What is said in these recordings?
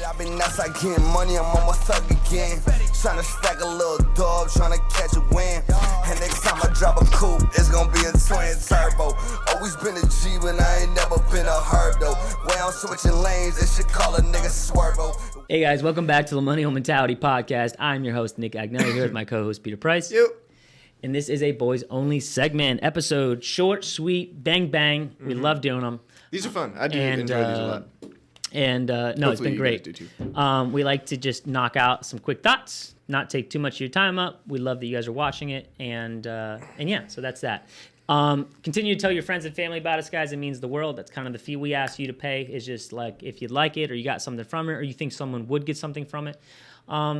I've been outside getting money, I'm on my thug again. Tryna stack a little dub, tryna catch a win. And next time I drop a coupe, it's gonna be a twin turbo. Always been a G, but I ain't never been a herb though. Way I'm switching lanes, they should call a nigga Swervo. Hey guys, welcome back to the Millennial Mentality Podcast. I'm your host, Nick Agnelli, here with my co-host, Peter Price. Yep. And this is a boys only segment episode. Short, sweet, bang, bang. We love doing them. These are fun. I do enjoy these a lot. And no, Hopefully it's been you great. guys do too. We like to just knock out some quick thoughts, not take too much of your time up. We love that you guys are watching it, and yeah, so that's that. Continue to tell your friends and family about us, guys. It means the world. That's kind of the fee we ask you to pay. Is just like if you like it, or you got something from it, or you think someone would get something from it,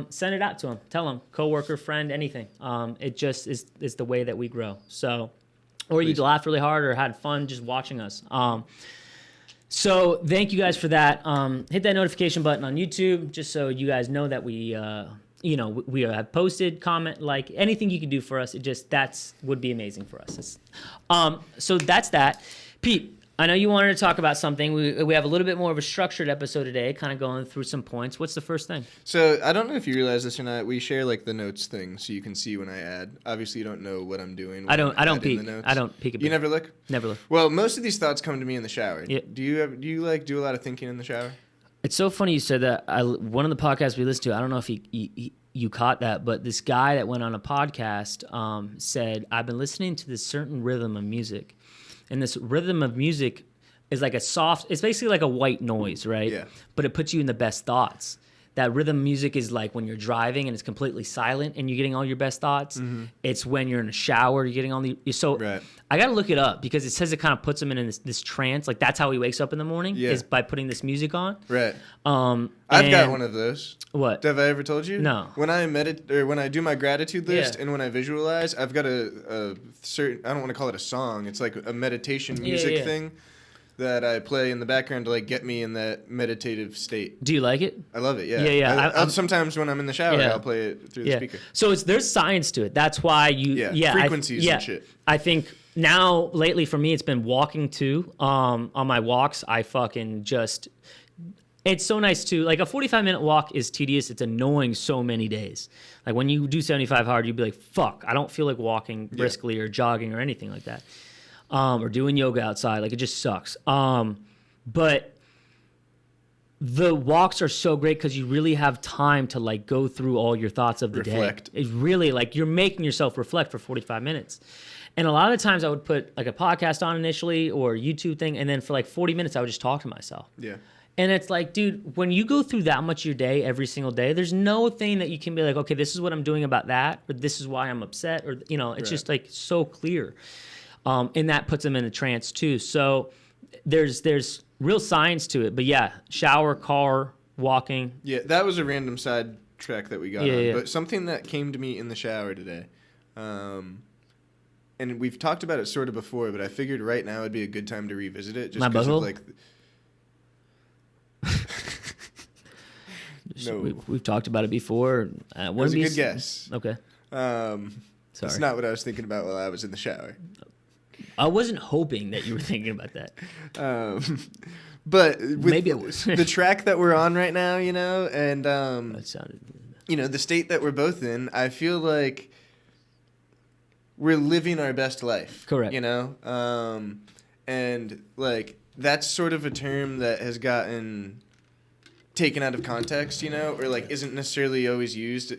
send it out to them. Tell them, coworker, friend, anything. It just is the way that we grow. So, or you laughed really hard or had fun just watching us. So thank you guys for that. Hit that notification button on YouTube just so you guys know that we have posted, comment, like anything you can do for us. Would be amazing for us. So that's that. Pete, I know you wanted to talk about something. We have a little bit more of a structured episode today, kind of going through some points. What's the first thing? So I don't know if you realize this or not. We share like the notes thing, so you can see when I add. Obviously, you don't know what I'm doing. I don't peek. I don't peek. You never look? Never look. Well, most of these thoughts come to me in the shower. Yeah. Do you like do a lot of thinking in the shower? It's so funny you said that. One of the podcasts we listened to, I don't know if you caught that, but this guy that went on a podcast said, I've been listening to this certain rhythm of music. And this rhythm of music is like it's basically like a white noise, right? Yeah. But it puts you in the best thoughts. That rhythm music is like when you're driving and it's completely silent and you're getting all your best thoughts. Mm-hmm. It's when you're in a shower, you're getting all right. I got to look it up because it says it kind of puts him in this trance. Like that's how he wakes up in the morning is by putting this music on. Right. I've got one of those. What? Have I ever told you? No. When I when I do my gratitude list and when I visualize, I've got a certain, I don't want to call it a song. It's like a meditation music thing that I play in the background to like get me in that meditative state. Do you like it? I love it. Yeah. Yeah. I'll sometimes when I'm in the shower, I'll play it through the speaker. So there's science to it. That's why frequencies and shit. I think now lately for me it's been walking too. On my walks, I fucking just. It's so nice too. Like a 45-minute walk is tedious. It's annoying so many days. Like when you do 75 hard, you'd be like, "Fuck, I don't feel like walking briskly or jogging or anything like that." Or doing yoga outside. Like, it just sucks. But the walks are so great because you really have time to, like, go through all your thoughts of the day. It's really, like, you're making yourself reflect for 45 minutes. And a lot of the times I would put, like, a podcast on initially or a YouTube thing, and then for, like, 40 minutes I would just talk to myself. Yeah. And it's like, dude, when you go through that much of your day every single day, there's no thing that you can be like, okay, this is what I'm doing about that, or this is why I'm upset, or, it's just, like, so clear. And that puts them in a trance too. So there's real science to it. But yeah, shower, car, walking. Yeah, that was a random side track that we got on. But something that came to me in the shower today, and we've talked about it sort of before, but I figured right now would be a good time to revisit it. Just because of like. No, we've talked about it before. It was a good guess. Okay. Sorry. That's not what I was thinking about while I was in the shower. I wasn't hoping that you were thinking about that. But maybe it was the track that we're on right now, and that sounded. The state that we're both in, I feel like we're living our best life. Correct. And like that's sort of a term that has gotten taken out of context, or like isn't necessarily always used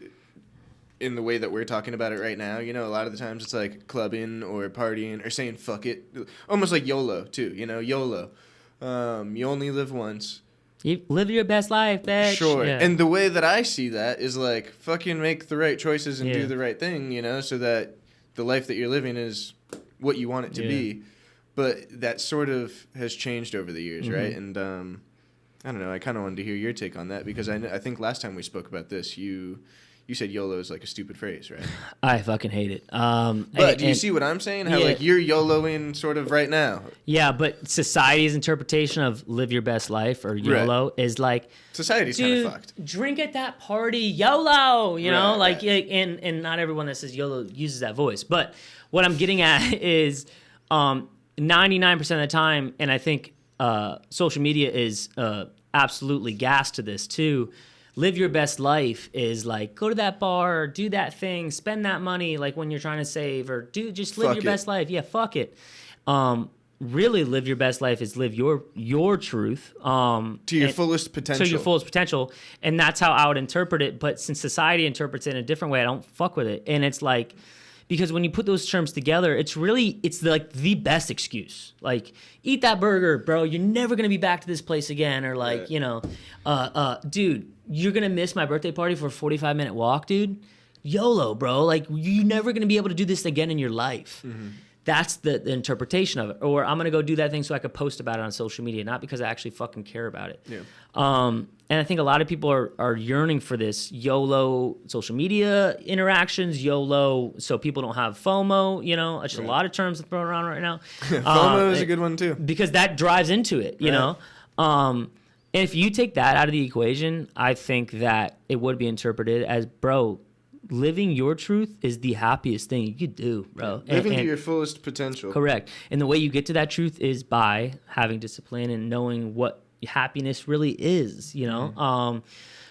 in the way that we're talking about it right now. A lot of the times it's like clubbing or partying or saying fuck it. Almost like YOLO too, YOLO. You only live once. You live your best life, bitch. Sure. Yeah. And the way that I see that is like fucking make the right choices and do the right thing, so that the life that you're living is what you want it to be. But that sort of has changed over the years, right? And I don't know, I kind of wanted to hear your take on that because I think last time we spoke about this, you said YOLO is like a stupid phrase, right? I fucking hate it. But do you see what I'm saying? How like you're YOLOing sort of right now. Yeah, but society's interpretation of live your best life or YOLO is like society's kind of fucked. Drink at that party, YOLO. And not everyone that says YOLO uses that voice. But what I'm getting at is 99% of the time, and I think social media is absolutely gas to this too. Live your best life is like go to that bar, do that thing, spend that money like when you're trying to save, or just live your best life. Yeah, fuck it. Really live your best life is live your truth to your fullest potential. To your fullest potential, and that's how I would interpret it. But since society interprets it in a different way, I don't fuck with it. And it's like, because when you put those terms together, it's like the best excuse. Like, eat that burger, bro. You're never gonna be back to this place again. Or like, dude, you're gonna miss my birthday party for a 45-minute walk, dude. YOLO, bro. Like, you're never gonna be able to do this again in your life. Mm-hmm. That's the interpretation of it. Or I'm gonna go do that thing so I could post about it on social media, not because I actually fucking care about it. Yeah. And I think a lot of people are yearning for this YOLO social media interactions, YOLO so people don't have FOMO, It's a lot of terms thrown around right now. FOMO is a good one too. Because that drives into it, you know? And if you take that out of the equation, I think that it would be interpreted as, bro, living your truth is the happiest thing you could do, bro. Living to your fullest potential. Correct. And the way you get to that truth is by having discipline and knowing what happiness really is, Mm-hmm.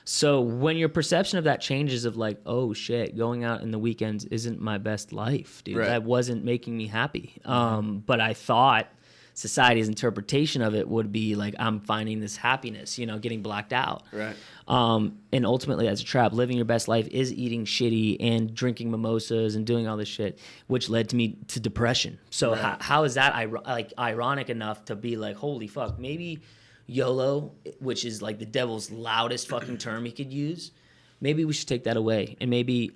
So when your perception of that changes of like, oh shit, going out in the weekends isn't my best life, dude. Right. That wasn't making me happy. But I thought society's interpretation of it would be like, I'm finding this happiness, getting blacked out. Right. And ultimately, as a trap, living your best life is eating shitty and drinking mimosas and doing all this shit, which led to me to depression. So how is that ironic enough to be like, holy fuck, maybe YOLO, which is like the devil's loudest fucking term he could use, maybe we should take that away and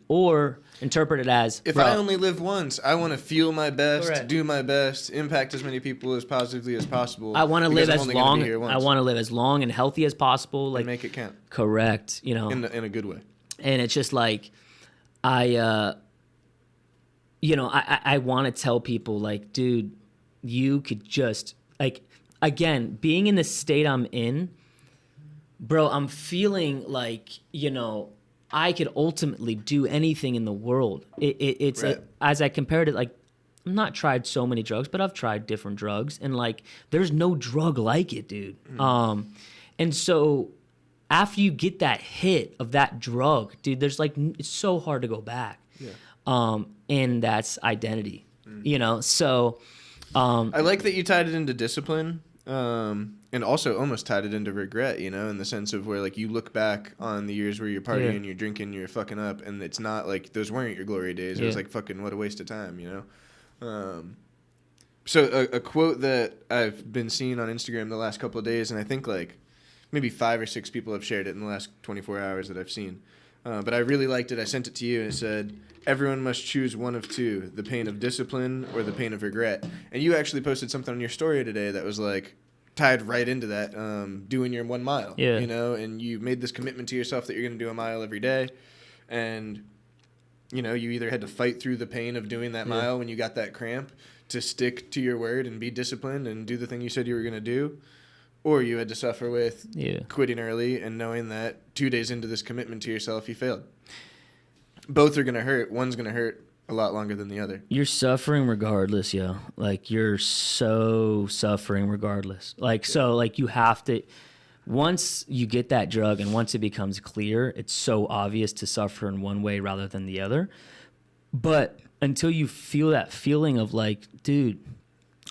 or interpret it as, if I only live once, I want to feel my best, do my best, impact as many people as positively as possible. I want to live as long. I want to live as long and healthy as possible. Like, and make it count. Correct. In a good way. And it's just like, I want to tell people like, dude, you could just like, again, being in the state I'm in, bro, I'm feeling like, I could ultimately do anything in the world. It's as I compared it, like, I've not tried so many drugs, but I've tried different drugs, and like, there's no drug like it, dude. And so after you get that hit of that drug, dude, there's like, it's so hard to go back. Yeah. And that's identity, So I like that you tied it into discipline. And also almost tied it into regret, in the sense of where like you look back on the years where you're partying, you're drinking, you're fucking up, and it's not like those weren't your glory days. It was like fucking what a waste of time, So a quote that I've been seeing on Instagram the last couple of days, and I think like maybe 5 or 6 people have shared it in the last 24 hours that I've seen. But I really liked it. I sent it to you, and it said, everyone must choose one of two, the pain of discipline or the pain of regret. And you actually posted something on your story today that was like tied right into that, doing your 1 mile, and you made this commitment to yourself that you're going to do a mile every day. And, you either had to fight through the pain of doing that mile when you got that cramp to stick to your word and be disciplined and do the thing you said you were going to do. Or you had to suffer with quitting early and knowing that 2 days into this commitment to yourself, you failed. Both are going to hurt. One's going to hurt a lot longer than the other. You're suffering regardless, yo. Like, you're so suffering regardless. Like, so, like, you have to, once you get that drug and once it becomes clear, it's so obvious to suffer in one way rather than the other. But until you feel that feeling of like, dude,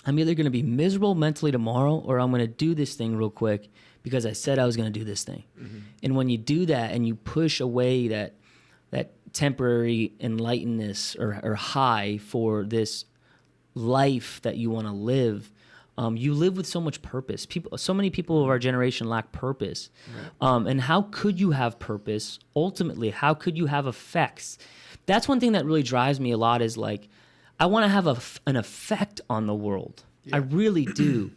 I'm either going to be miserable mentally tomorrow or I'm going to do this thing real quick because I said I was going to do this thing. Mm-hmm. And when you do that and you push away that temporary enlightenedness or high for this life that you want to live, you live with so much purpose. So many people of our generation lack purpose. Right. And how could you have purpose? Ultimately, how could you have effects? That's one thing that really drives me a lot is like, I want to have an effect on the world. Yeah. I really do.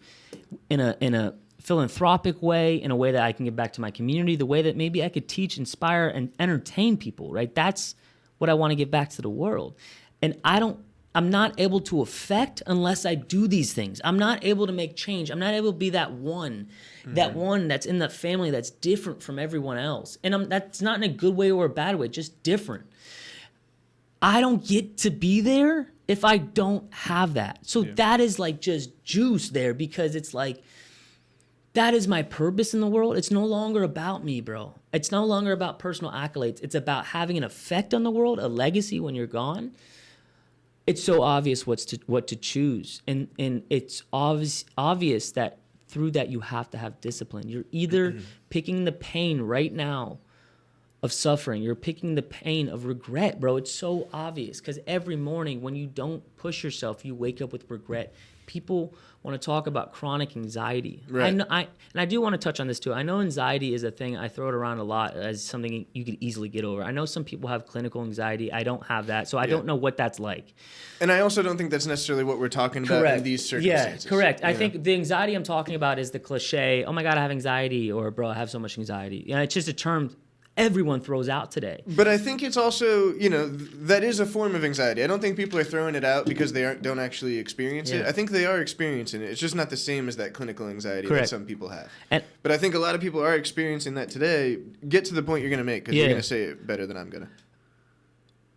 In a philanthropic way, in a way that I can give back to my community, the way that maybe I could teach, inspire, and entertain people, right? That's what I want to give back to the world. And I'm not able to affect unless I do these things. I'm not able to make change. I'm not able to be that one, that one that's in the family that's different from everyone else. And that's not in a good way or a bad way, just different. I don't get to be there if I don't have that. So that is like just juice there, because it's like, that is my purpose in the world. It's no longer about me, bro. It's no longer about personal accolades. It's about having an effect on the world, a legacy when you're gone. It's so obvious what to choose. And it's obvious that through that you have to have discipline. You're either picking the pain right now of suffering. You're picking the pain of regret, bro. It's so obvious because every morning when you don't push yourself, you wake up with regret. People want to talk about chronic anxiety. Right. And I do want to touch on this too. I know anxiety is a thing. I throw it around a lot as something you could easily get over. I know some people have clinical anxiety. I don't have that, so I don't know what that's like. And I also don't think that's necessarily what we're talking about in these circumstances. Yeah, correct. I think the anxiety I'm talking about is the cliche, oh my God, I have anxiety, or bro, I have so much anxiety. Yeah, it's just a term everyone throws out today. But I think it's also, that is a form of anxiety. I don't think people are throwing it out because they don't actually experience it. I think they are experiencing it. It's just not the same as that clinical anxiety that some people have. But I think a lot of people are experiencing that today. Get to the point you're going to make because you're going to say it better than I'm going to.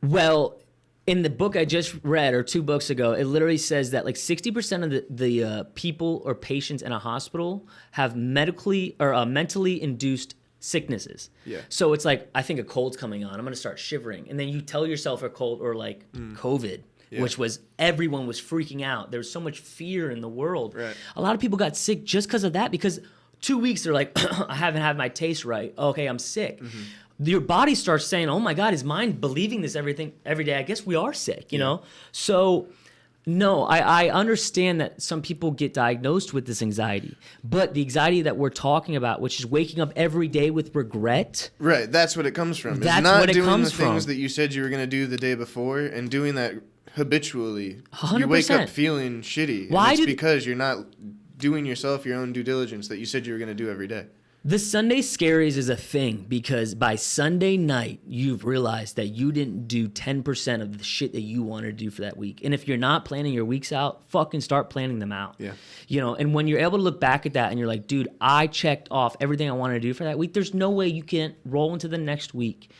Well, in the book I just read, or 2 books ago, it literally says that like 60% of the people or patients in a hospital have medically or mentally induced sicknesses. Yeah. So it's like, I think a cold's coming on. I'm going to start shivering. And then you tell yourself a cold, or like COVID, which was, everyone was freaking out. There's so much fear in the world. Right. A lot of people got sick just because of that, because 2 weeks they're like, I haven't had my taste right. Okay, I'm sick. Your body starts saying, oh my God, is mine believing this every day? I guess we are sick, you know? So no, I understand that some people get diagnosed with this anxiety, but the anxiety that we're talking about, which is waking up every day with regret. Right, that's what it comes from. That's it's not what it doing comes the from. things that you said you were going to do the day before and doing that habitually. 100%. You wake up feeling shitty. Why? And it's because you're not doing yourself your own due diligence that you said you were going to do every day. The Sunday scaries is a thing because by Sunday night, you've realized that you didn't do 10% of the shit that you wanted to do for that week. And if you're not planning your weeks out, fucking start planning them out. Yeah. And when you're able to look back at that and you're like, dude, I checked off everything I wanted to do for that week, there's no way you can't roll into the next week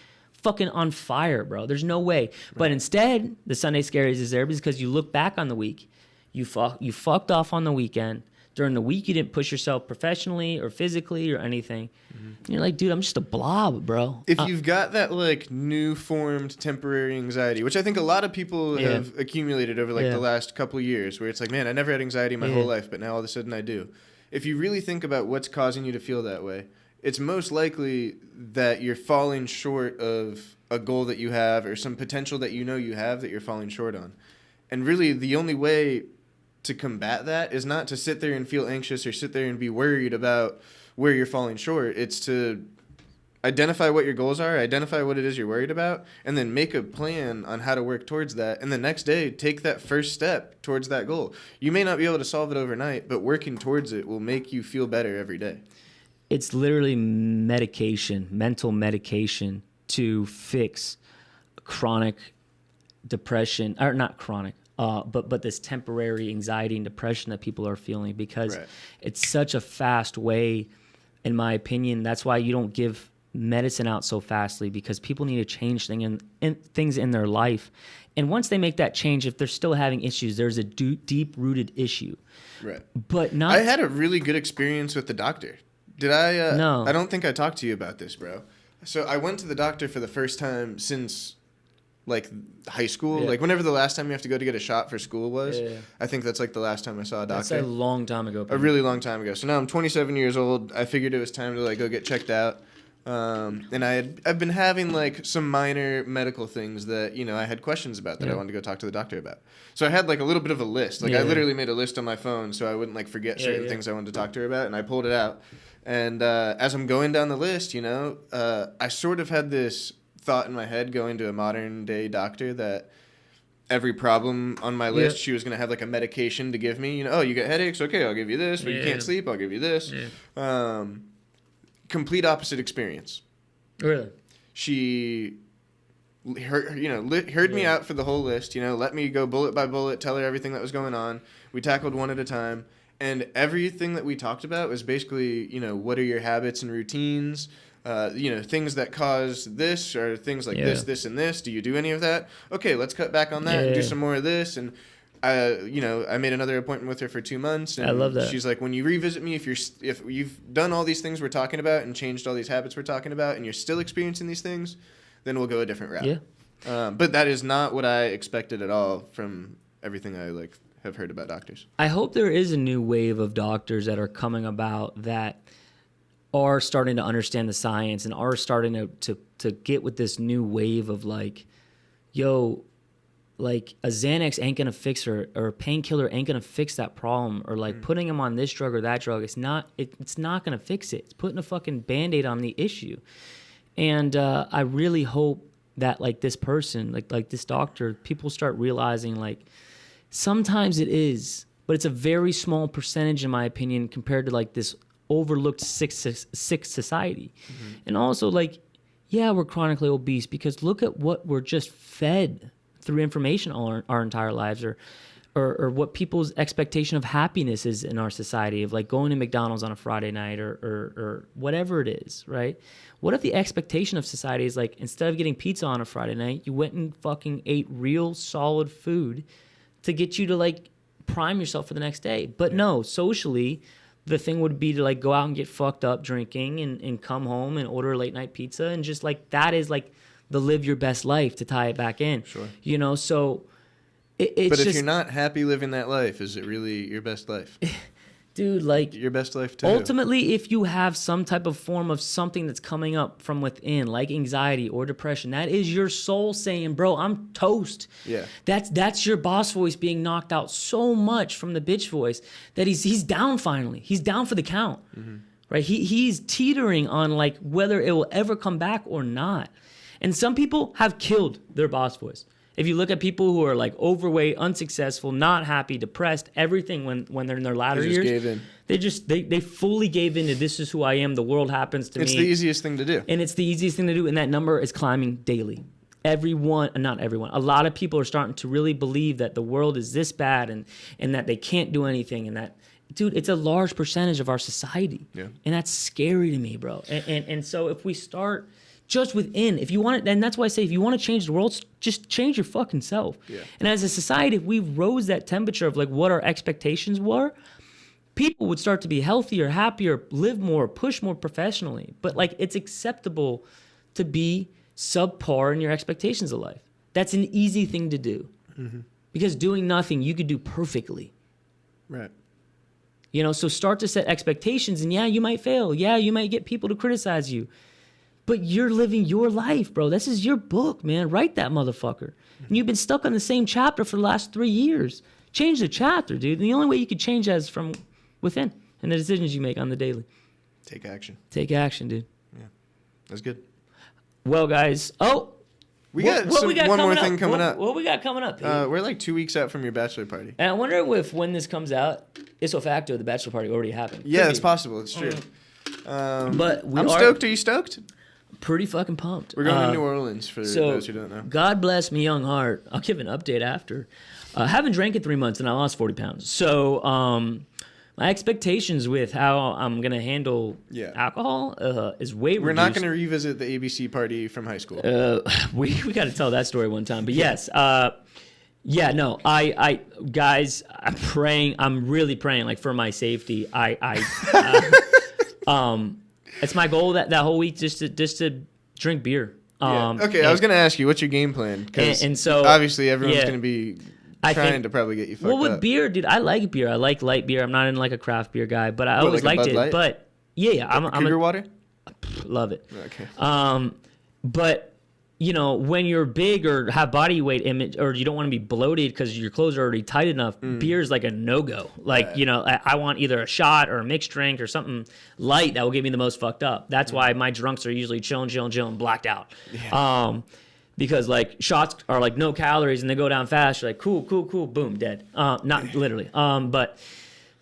fucking on fire, bro. There's no way. Right. But instead, the Sunday scaries is there because you look back on the week, you fucked off on the weekend. During the week, you didn't push yourself professionally or physically or anything. And you're like, dude, I'm just a blob, bro. If you've got that like new formed temporary anxiety, which I think a lot of people have accumulated over like the last couple of years, where it's like, man, I never had anxiety my whole life, but now all of a sudden I do. If you really think about what's causing you to feel that way, it's most likely that you're falling short of a goal that you have or some potential that you know you have that you're falling short on. And really the only way to combat that is not to sit there and feel anxious or sit there and be worried about where you're falling short. It's to identify what your goals are, identify what it is you're worried about, and then make a plan on how to work towards that. And the next day, take that first step towards that goal. You may not be able to solve it overnight, but working towards it will make you feel better every day. It's literally medication, mental medication to fix chronic depression, or not chronic, but this temporary anxiety and depression that people are feeling, because it's such a fast way, in my opinion. That's why you don't give medicine out so fastly, because people need to change things in their life. And once they make that change, if they're still having issues, there's a deep-rooted issue. Right. But not. I had a really good experience with the doctor. Did I? No. I don't think I talked to you about this, bro. So I went to the doctor for the first time since like high school, like whenever the last time you have to go to get a shot for school was. I think that's like the last time I saw a doctor. That's a long time ago. A really long time ago. So now I'm 27 years old. I figured it was time to like go get checked out. And I've been having like some minor medical things that, I had questions about that I wanted to go talk to the doctor about. So I had like a little bit of a list. Like I literally made a list on my phone so I wouldn't like forget certain things I wanted to talk to her about, and I pulled it out. And as I'm going down the list, I sort of had this thought in my head going to a modern day doctor that every problem on my list, she was going to have like a medication to give me. Oh, you get headaches? Okay, I'll give you this. But you can't sleep? I'll give you this. Complete opposite experience. Really? She heard me out for the whole list, let me go bullet by bullet, tell her everything that was going on. We tackled one at a time. And everything that we talked about was basically, what are your habits and routines? Things that cause this, or things like this, and this. Do you do any of that? Okay, let's cut back on that and do some more of this. And I made another appointment with her for 2 months. And I love that. She's like, when you revisit me, if you've done all these things we're talking about and changed all these habits we're talking about, and you're still experiencing these things, then we'll go a different route. Yeah. But that is not what I expected at all from everything I have heard about doctors. I hope there is a new wave of doctors that are coming about that are starting to understand the science and are starting to get with this new wave of like, yo, like a Xanax ain't gonna fix or a painkiller ain't gonna fix that problem, or like putting him on this drug or that drug, it's not gonna fix it. It's putting a fucking Band-Aid on the issue. And I really hope that like this person, like this doctor, people start realizing like sometimes it is, but it's a very small percentage in my opinion compared to like this overlooked sick society. And also like, yeah, we're chronically obese because look at what we're just fed through information all our entire lives, or what people's expectation of happiness is in our society, of like going to McDonald's on a Friday night or whatever it is, right? What if the expectation of society is like, instead of getting pizza on a Friday night, you went and fucking ate real solid food to get you to like prime yourself for the next day? But no, socially, the thing would be to like go out and get fucked up drinking and come home and order a late night pizza, and just like that is like the live your best life, to tie it back in. Sure. You know, so it's but if just, you're not happy living that life, is it really your best life? dude, like Your best life too. ultimately, if you have some type of form of something that's coming up from within, like anxiety or depression, that is your soul saying, bro, I'm toast. Yeah. That's your boss voice being knocked out so much from the bitch voice that he's down finally. He's down for the count. Right? He's teetering on like whether it will ever come back or not. And some people have killed their boss voice. If you look at people who are like overweight, unsuccessful, not happy, depressed, everything when they're in their latter years, gave in. They fully gave in to this is who I am, the world happens to me. It's the easiest thing to do. And it's the easiest thing to do, and that number is climbing daily. Not everyone, a lot of people are starting to really believe that the world is this bad and that they can't do anything, and that, dude, it's a large percentage of our society. Yeah. And that's scary to me, bro. And so if we start just within, if you want it, and that's why I say, if you want to change the world, just change your fucking self. Yeah. And as a society, if we rose that temperature of like what our expectations were, people would start to be healthier, happier, live more, push more professionally. But like, it's acceptable to be subpar in your expectations of life. That's an easy thing to do. Because doing nothing, you could do perfectly. Right. You know, so start to set expectations, and yeah, you might fail. Yeah, you might get people to criticize you. But you're living your life, bro. This is your book, man. Write that motherfucker. And you've been stuck on the same chapter for the last 3 years. Change the chapter, dude. And the only way you could change that is from within, and the decisions you make on the daily. Take action. Take action, dude. Yeah. That's good. Well, guys. Oh, We got one more thing coming up. What we got coming up? Pete? We're like 2 weeks out from your bachelor party. And I wonder if when this comes out, ipso facto, the bachelor party already happened. Yeah, Could it's be. possible. It's true. But I'm stoked. Are you stoked? Pretty fucking pumped. We're going to New Orleans for those who don't know. God bless me young heart. I'll give an update after. I haven't drank in 3 months and I lost 40 pounds. So my expectations with how I'm going to handle alcohol is way reduced. We're not going to revisit the ABC party from high school. We got to tell that story one time. But yes, I guys, I'm praying. I'm really praying, like, for my safety. It's my goal that whole week just to drink beer. Okay, I was gonna ask you, what's your game plan? And so obviously everyone's gonna be trying to probably get you fucked up. Well, with beer, dude, I like beer. I like light beer. I'm not in like a craft beer guy, but I always like a liked Bud it. Light? But yeah, I'm Cougar water. Love it. Okay. But you know, when you're big or have body weight image, or you don't want to be bloated because your clothes are already tight enough, beer is like a no-go. Like, you know, I want either a shot or a mixed drink or something light that will get me the most fucked up. That's why my drunks are usually chilling, blacked out. Yeah. Because like shots are like no calories and they go down fast. You're like, cool, boom, dead. Not literally. But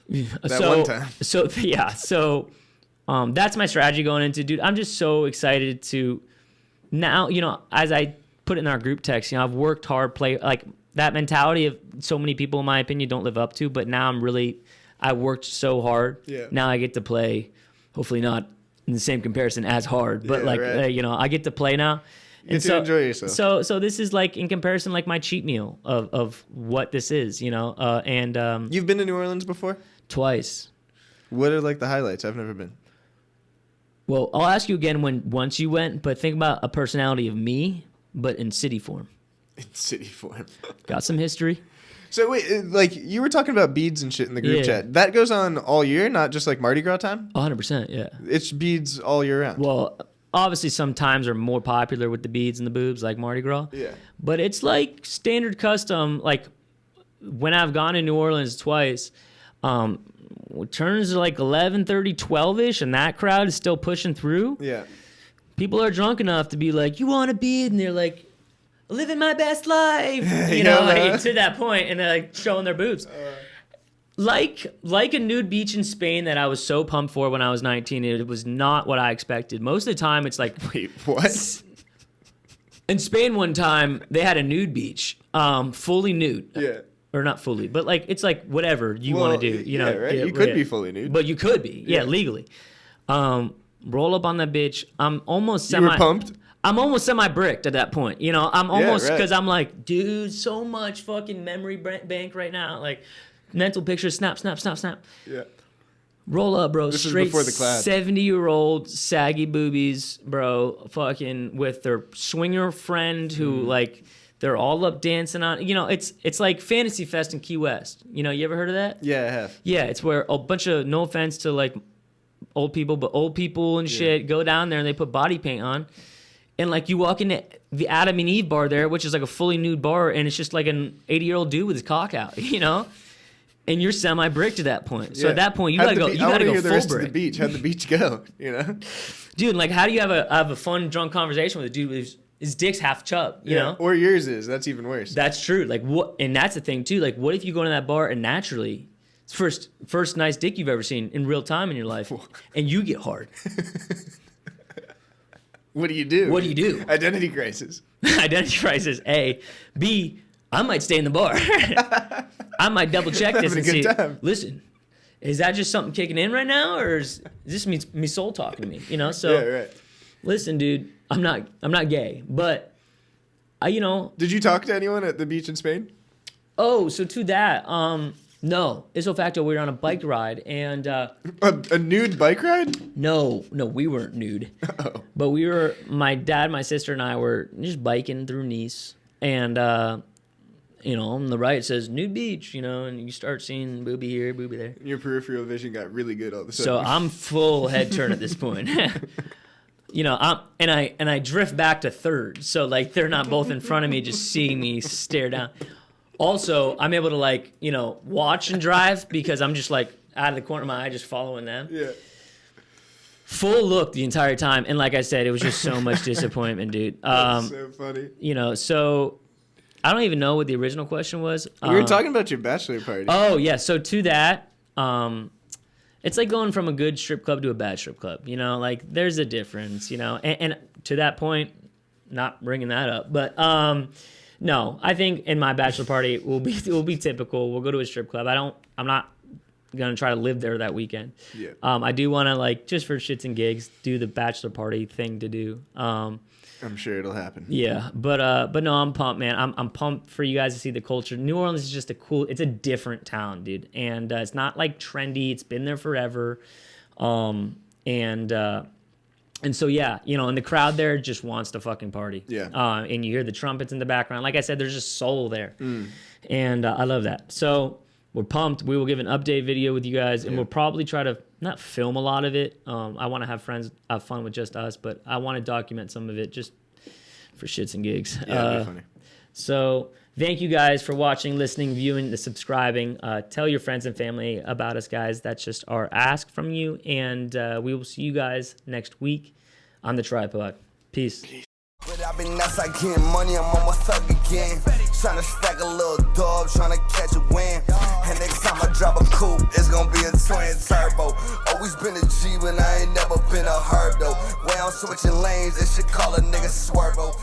one time. So that's my strategy going into, dude. I'm just so excited to. Now, you know, as I put it in our group text, you know, I've worked hard, like that mentality of so many people, in my opinion, don't live up to. But now I worked so hard. Yeah. Now I get to play, hopefully not in the same comparison as hard, but you know, I get to play now. Get to enjoy yourself. So this is like in comparison, like my cheat meal of what this is, you know. And You've been to New Orleans before? Twice. What are like the highlights? I've never been. Well, I'll ask you again once you went, but think about a personality of me, but in city form. In city form. Got some history. So wait, like you were talking about beads and shit in the group chat. That goes on all year, not just like Mardi Gras time? 100%, yeah. It's beads all year round. Well, obviously some times are more popular with the beads and the boobs, like Mardi Gras. Yeah. But it's like standard custom. Like when I've gone to New Orleans twice, it turns to like 11:30, 12-ish, and that crowd is still pushing through. Yeah. People are drunk enough to be like, you want a bead? And they're like, living my best life, you know, like, to that point, and they're like showing their boobs. Like a nude beach in Spain that I was so pumped for when I was 19, it was not what I expected. Most of the time, it's like, wait, what? In Spain one time, they had a nude beach, fully nude. Yeah. Or not fully, but like it's like whatever you want to do, you know. Right? You could be fully nude. But you could be, legally. Roll up on that bitch. I'm almost You were pumped? I'm almost semi-bricked at that point. You know, I'm almost, right. because I'm like, dude, so much fucking memory bank right now. Like, mental pictures, snap, snap, snap, snap. Yeah. Roll up, bro. This is Straight before the clad. 70-year-old saggy boobies, bro, fucking with their swinger friend who, like, they're all up dancing on. You know, it's like Fantasy Fest in Key West. You know, you ever heard of that? Yeah, I have. Yeah, it's where a bunch of, no offense to, like, old people, but old people and shit go down there and they put body paint on. And, like, you walk into the Adam and Eve bar there, which is, like, a fully nude bar, and it's just, like, an 80-year-old dude with his cock out, you know? And you're semi-bricked at that point. So at that point, you gotta go. You gotta go full brick. The beach. How'd the beach go? You know, dude. Like, how do you have a fun drunk conversation with a dude with his dick's half chub? You know, or yours is. That's even worse. That's true. Like, what? And that's the thing too. Like, what if you go to that bar and naturally, it's first nice dick you've ever seen in real time in your life, and you get hard. What do you do? What do you do? Identity crisis. Identity crisis. A. B. I might stay in the bar. I might double check this and see. Listen, is that just something kicking in right now, or is this me soul talking to me? You know. So, yeah, right. Listen, dude, I'm not gay, but you know. Did you talk to anyone at the beach in Spain? Oh, so to that, no. Ipso facto, we were on a bike ride, and a nude bike ride? No, we weren't nude. Oh. But we were. My dad, my sister, and I were just biking through Nice, and. You know, on the right it says nude beach, you know, and you start seeing booby here, booby there. Your peripheral vision got really good all of a sudden. So I'm full head turn at this point. You know, I drift back to third, so like they're not both in front of me, just seeing me stare down. Also, I'm able to like, you know, watch and drive because I'm just like out of the corner of my eye, just following them. Yeah. Full look the entire time, and like I said, it was just so much disappointment, dude. That's so funny. You know, so. I don't even know what the original question was. We were talking about your bachelor party. Oh, yeah. So to that, it's like going from a good strip club to a bad strip club. You know, like there's a difference, you know. And to that point, not bringing that up. But no, I think in my bachelor party, it will be typical. We'll go to a strip club. I'm not going to try to live there that weekend. Yeah. I do want to, like, just for shits and gigs, do the bachelor party thing to do. I'm sure it'll happen. Yeah, but no, I'm pumped, man. I'm pumped for you guys to see the culture. New Orleans is just it's a different town, dude, and it's not like trendy. It's been there forever, and so yeah, you know, and the crowd there just wants to fucking party. Yeah. And you hear the trumpets in the background. Like I said, there's just soul there, and I love that. So we're pumped. We will give an update video with you guys, and we'll probably try to not film a lot of it. I want to have friends have fun with just us, but I want to document some of it just for shits and gigs. Yeah, that'd be funny. So thank you guys for watching, listening, viewing, subscribing. Tell your friends and family about us, guys. That's just our ask from you, and we will see you guys next week on The Tripod. Peace. But I've been outside getting money, I'm almost up again. Tryna stack a little dub, tryna catch a win. And next time I drop a coupe, it's gonna be a twin turbo. Always been a G, but I ain't never been a herb though. Way I'm switching lanes, they should call a nigga Swervo.